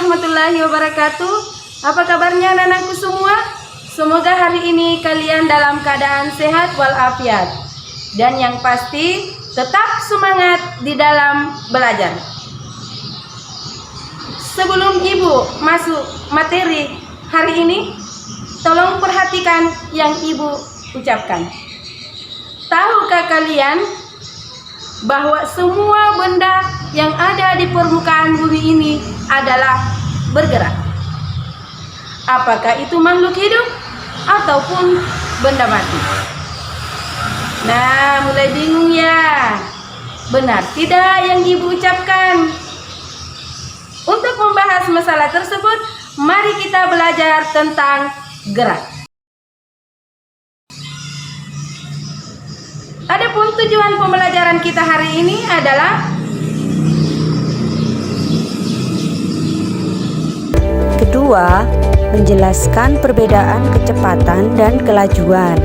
warahmatullahi wabarakatuh. Apa kabarnya anak-anakku semua? Semoga hari ini kalian dalam keadaan sehat walafiat. Dan yang pasti tetap semangat di dalam belajar. Sebelum Ibu masuk materi hari ini, tolong perhatikan yang Ibu ucapkan. Tahukah kalian bahwa semua benda yang ada di permukaan bumi ini adalah bergerak? Apakah itu makhluk hidup ataupun benda mati? Nah, mulai bingung ya? Benar tidak yang Ibu ucapkan? Untuk membahas masalah tersebut, mari kita belajar tentang gerak. Adapun tujuan pembelajaran kita hari ini adalah kedua, menjelaskan perbedaan kecepatan dan kelajuan.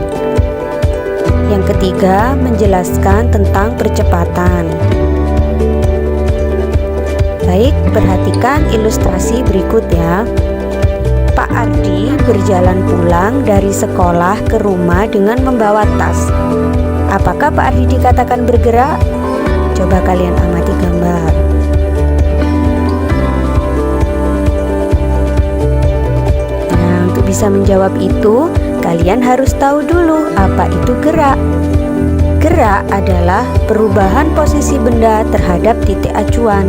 Yang ketiga, menjelaskan tentang percepatan. Baik, perhatikan ilustrasi berikut ya. Pak Ardi berjalan pulang dari sekolah ke rumah dengan membawa tas. Apakah Pak Ardi dikatakan bergerak? Coba kalian amati gambar. Nah, untuk bisa menjawab itu, kalian harus tahu dulu apa itu gerak. Gerak adalah perubahan posisi benda terhadap titik acuan.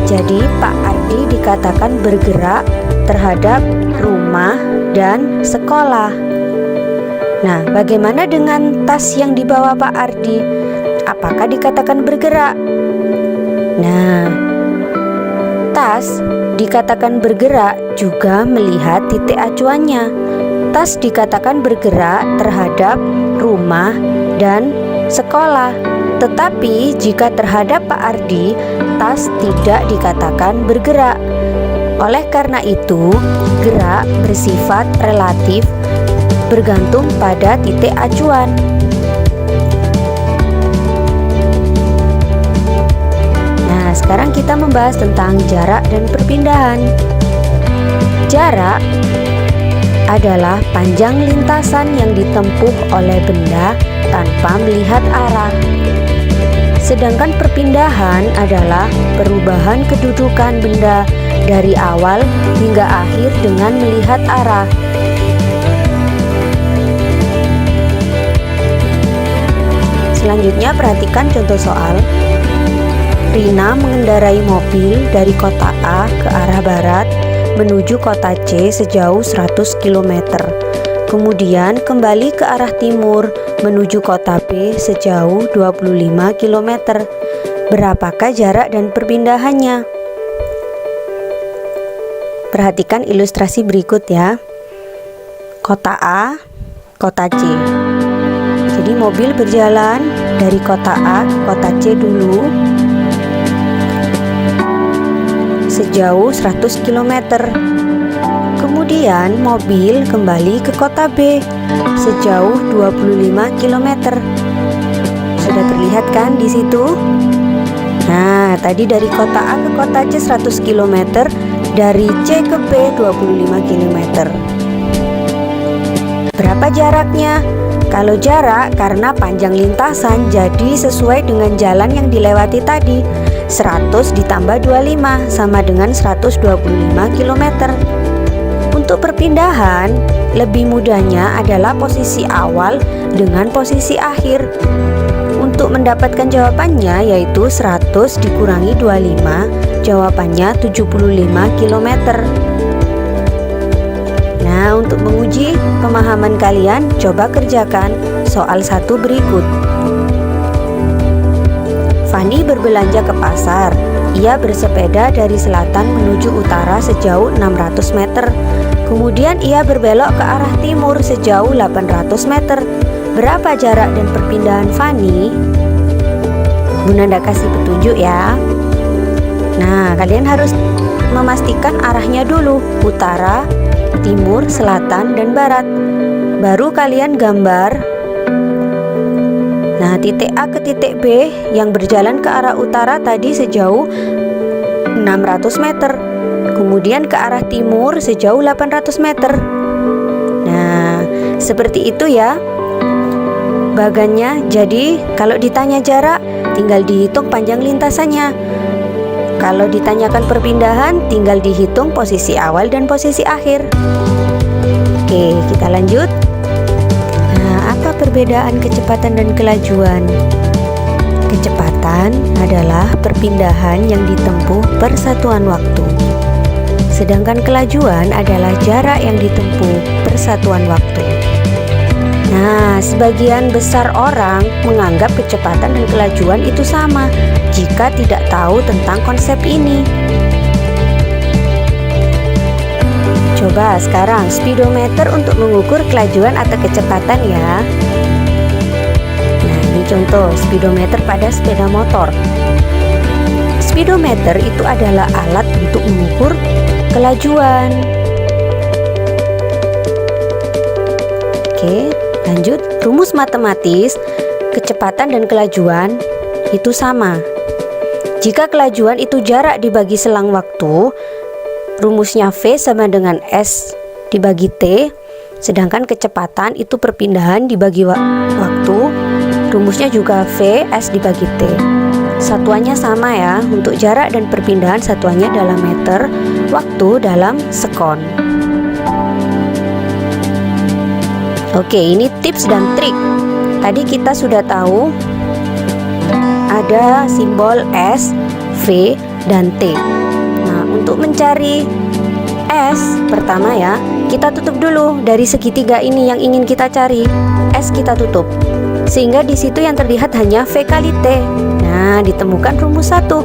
Jadi, Pak Ardi dikatakan bergerak terhadap rumah dan sekolah. Nah, bagaimana dengan tas yang dibawa Pak Ardi? Apakah dikatakan bergerak? Nah, tas dikatakan bergerak juga melihat titik acuannya. Tas dikatakan bergerak terhadap rumah dan sekolah. Tetapi jika terhadap Pak Ardi, tas tidak dikatakan bergerak. Oleh karena itu, gerak bersifat relatif bergantung pada titik acuan. Nah, sekarang kita membahas tentang jarak dan perpindahan. Jarak adalah panjang lintasan yang ditempuh oleh benda tanpa melihat arah. Sedangkan perpindahan adalah perubahan kedudukan benda dari awal hingga akhir dengan melihat arah. Selanjutnya perhatikan contoh soal. Rina mengendarai mobil dari kota A ke arah barat menuju kota C sejauh 100 km. Kemudian kembali ke arah timur menuju kota B sejauh 25 km. Berapakah jarak dan perpindahannya? Perhatikan ilustrasi berikut ya. Kota A, kota C. Jadi mobil berjalan dari kota A ke kota C dulu sejauh 100 km. Kemudian mobil kembali ke kota B sejauh 25 km. Sudah terlihat kan di situ? Nah, tadi dari kota A ke kota C 100 km, dari C ke B 25 km. Berapa jaraknya? Kalau jarak karena panjang lintasan, jadi sesuai dengan jalan yang dilewati tadi. 100 ditambah 25 sama dengan 125 km. Untuk perpindahan, lebih mudahnya adalah posisi awal dengan posisi akhir. Untuk mendapatkan jawabannya yaitu 100 dikurangi 25, jawabannya 75 km. Nah, untuk menguji pemahaman kalian, coba kerjakan soal 1 berikut. Fani berbelanja ke pasar. Ia bersepeda dari selatan menuju utara sejauh 600 meter. Kemudian ia berbelok ke arah timur sejauh 800 meter. Berapa jarak dan perpindahan Fani? Bunda Nda kasih petunjuk ya. Nah, kalian harus memastikan arahnya dulu, utara, timur, selatan, dan barat. Baru kalian gambar. Nah, titik A ke titik B yang berjalan ke arah utara tadi sejauh 600 meter. kemudian ke arah timur sejauh 800 meter. Nah, seperti itu ya bagannya. Jadi kalau ditanya jarak, tinggal dihitung panjang lintasannya. Kalau ditanyakan perpindahan, tinggal dihitung posisi awal dan posisi akhir. Oke, kita lanjut. Nah, apa perbedaan kecepatan dan kelajuan? Kecepatan adalah perpindahan yang ditempuh per satuan waktu. Sedangkan kelajuan adalah jarak yang ditempuh per satuan waktu. Nah, sebagian besar orang menganggap kecepatan dan kelajuan itu sama jika tidak tahu tentang konsep ini. Coba sekarang speedometer untuk mengukur kelajuan atau kecepatan ya. Nah, ini contoh speedometer pada sepeda motor. Speedometer itu adalah alat untuk mengukur kelajuan. Oke, lanjut. Rumus matematis kecepatan dan kelajuan itu sama. Jika kelajuan itu jarak dibagi selang waktu, rumusnya V sama dengan S dibagi T. Sedangkan kecepatan itu perpindahan dibagi waktu, rumusnya juga V S dibagi T. Satuannya sama ya, untuk jarak dan perpindahan satuannya dalam meter, waktu dalam sekon. Oke, ini tips dan trik. Tadi kita sudah tahu ada simbol S, V, dan T. Nah, untuk mencari S, pertama ya, kita tutup dulu dari segitiga ini yang ingin kita cari. S kita tutup, sehingga di situ yang terlihat hanya V kali T. Nah, ditemukan rumus 1,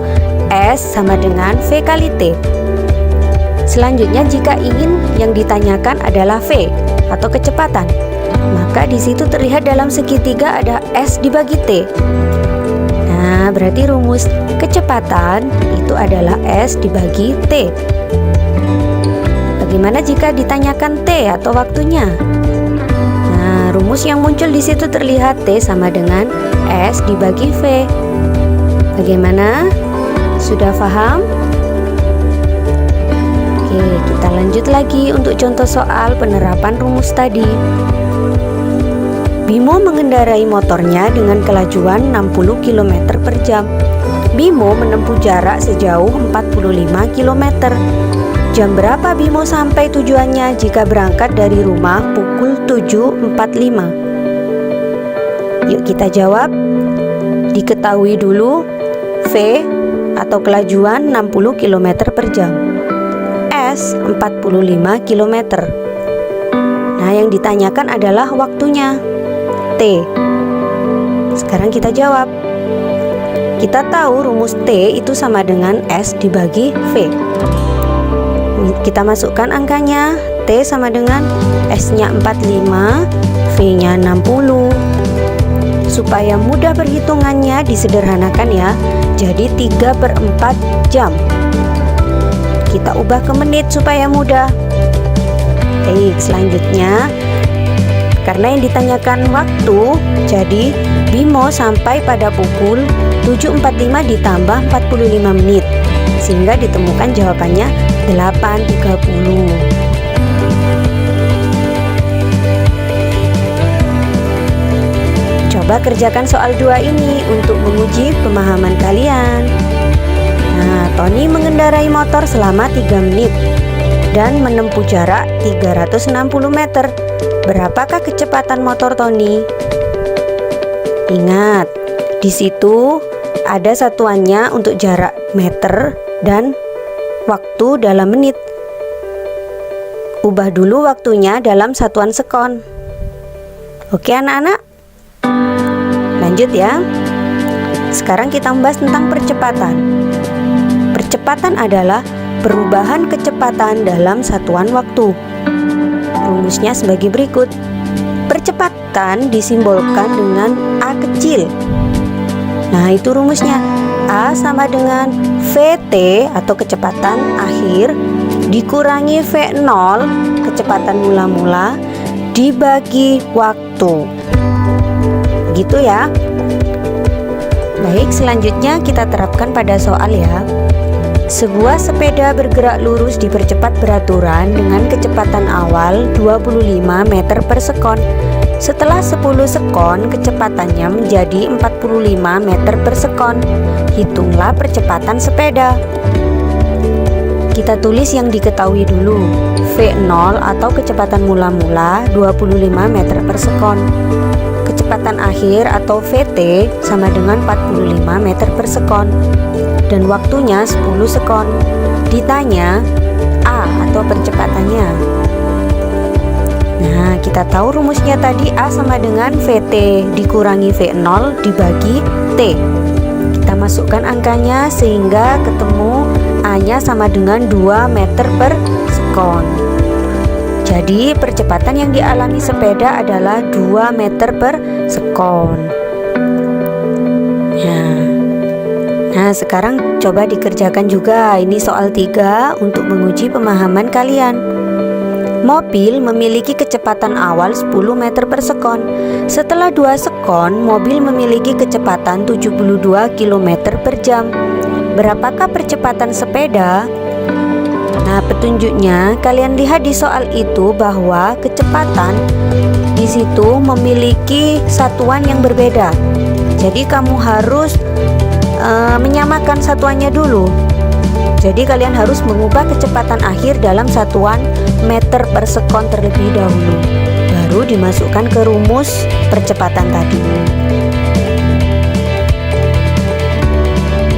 S sama dengan V kali T. Selanjutnya, jika ingin yang ditanyakan adalah V atau kecepatan, maka di situ terlihat dalam segitiga ada S dibagi T. Nah, berarti rumus kecepatan itu adalah S dibagi T. Bagaimana jika ditanyakan T atau waktunya? Nah, rumus yang muncul di situ terlihat T sama dengan S dibagi V. Bagaimana? Sudah paham? Oke, kita lanjut lagi untuk contoh soal penerapan rumus tadi. Bimo mengendarai motornya dengan kelajuan 60 km per jam. Bimo menempuh jarak sejauh 45 km. Jam berapa Bimo sampai tujuannya jika berangkat dari rumah pukul 7.45? Yuk kita jawab. Diketahui dulu V atau kelajuan 60 km per jam, S 45 km. Nah, yang ditanyakan adalah waktunya, T. Sekarang kita jawab. Kita tahu rumus T itu sama dengan S dibagi V. Kita masukkan angkanya. T sama dengan S-nya 45, V-nya 60. Supaya mudah perhitungannya disederhanakan ya, jadi 3/4 jam. Kita ubah ke menit supaya mudah. Baik, selanjutnya karena yang ditanyakan waktu, jadi Bimo sampai pada pukul 7.45 ditambah 45 menit, sehingga ditemukan jawabannya 8.30. Coba kerjakan soal 2 ini untuk menguji pemahaman kalian. Nah, Tony mengendarai motor selama 3 menit dan menempuh jarak 360 meter. Berapakah kecepatan motor Tony? Ingat, di situ ada satuannya untuk jarak meter dan waktu dalam menit. Ubah dulu waktunya dalam satuan sekon. Oke anak-anak? Lanjut ya. Sekarang kita membahas tentang percepatan. Percepatan adalah perubahan kecepatan dalam satuan waktu. Rumusnya sebagai berikut. Percepatan disimbolkan dengan A kecil. Nah, itu rumusnya. A sama dengan VT atau kecepatan akhir dikurangi V0 kecepatan mula-mula dibagi waktu. Gitu ya. Baik, selanjutnya kita terapkan pada soal ya. Sebuah sepeda bergerak lurus dipercepat beraturan dengan kecepatan awal 25 meter per sekon. Setelah 10 sekon, kecepatannya menjadi 45 meter per sekon. Hitunglah percepatan sepeda. Kita tulis yang diketahui dulu. V0 atau kecepatan mula-mula 25 meter per sekon. Kecepatan akhir atau VT sama dengan 45 meter per sekon. Dan waktunya 10 sekon. Ditanya A atau percepatannya. Nah, kita tahu rumusnya tadi A sama dengan VT dikurangi V0 dibagi T. Kita masukkan angkanya sehingga ketemu A-nya sama dengan 2 meter per sekon. Jadi percepatan yang dialami sepeda adalah 2 meter per sekon. Nah, sekarang coba dikerjakan juga. Ini soal 3 untuk menguji pemahaman kalian. Mobil memiliki kecepatan awal 10 meter per sekon. Setelah 2 sekon, mobil memiliki kecepatan 72 km per jam. Berapakah percepatan sepeda? Nah, petunjuknya kalian lihat di soal itu bahwa kecepatan di situ memiliki satuan yang berbeda. Jadi kamu harus menyamakan satuannya dulu. Jadi kalian harus mengubah kecepatan akhir dalam satuan meter per sekon terlebih dahulu, baru dimasukkan ke rumus percepatan tadi.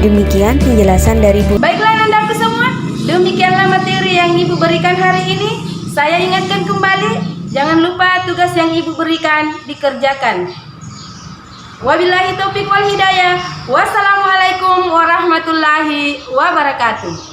Demikian penjelasan dari Bu. Baiklah anandaku semua, demikianlah materi yang Ibu berikan hari ini. Saya ingatkan kembali, jangan lupa tugas yang Ibu berikan dikerjakan. Wabillahi taufiq wal hidayah. Wassalamualaikum warahmatullahi wabarakatuh.